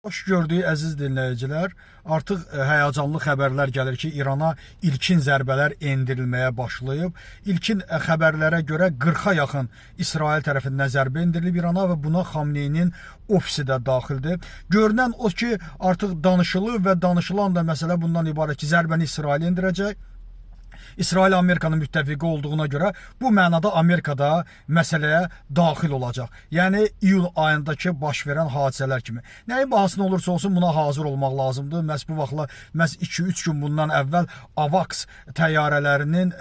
Hoş gördük əziz dinləyicilər. Artıq həyəcanlı xəbərlər gəlir ki, İrana ilkin zərbələr endirilməyə başlayıb. İlkin xəbərlərə görə 40-a yaxın İsrail tərəfindən zərbə endirilib İrana və buna Xamneyinin ofisi də daxildir. Görünən o ki, artıq danışılır və danışılan da məsələ bundan ibarət ki, zərbəni İsrail endirəcək. İsrail Amerikanın müttəfiqi olduğuna görə bu mənada Amerikada məsələyə daxil olacaq. Yəni iyul ayındakı baş verən hadisələr kimi. Nəyin bahasına olursa olsun buna hazır olmaq lazımdır. Məhz bu vaxtla 2-3 gün bundan əvvəl AVAX təyyarələrinin,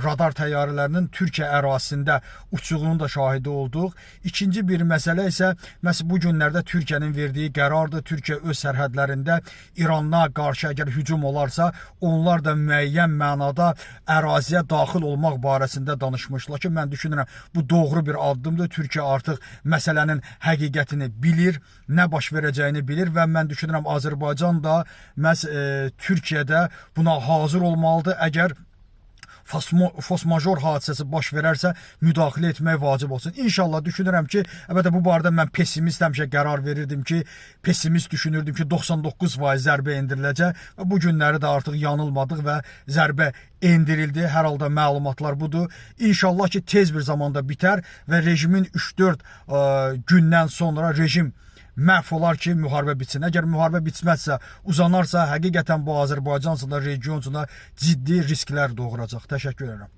radar təyyarələrinin Türkiyə ərazisində uçduğunun da şahidi olduq. İkinci bir məsələ isə məhz bu günlərdə Türkiyənin verdiyi qərardır. Türkiyə öz sərhədlərində İranına qarşı əgər hücum olarsa, onlar da müəyyən mənada əraziyə daxil olmaq barəsində danışmışlar ki, mən düşünürəm bu doğru bir addımdır. Türkiyə artıq məsələnin həqiqətini bilir, nə baş verəcəyini bilir və mən düşünürəm Azərbaycan da məhz Türkiyədə buna hazır olmalıdır. Əgər fos-major hadisəsi baş verərsə müdaxilə etmək vacib olsun. İnşallah düşünürəm ki, əlbəttə bu barədə mən pessimist həmişə qərar verirdim ki, pessimist düşünürdüm ki 99% zərbə endiriləcək və bu günləri də artıq yanılmadıq və zərbə endirildi. Hər halda məlumatlar budur. İnşallah ki tez bir zamanda bitər və rejimin 3-4 gündən sonra rejim məhv olar ki, müharibə bitsin. Əgər müharibə bitməzsə, uzanarsa, həqiqətən bu Azərbaycan üçün də region üçün də ciddi risklər doğuracaq. Təşəkkür edirəm.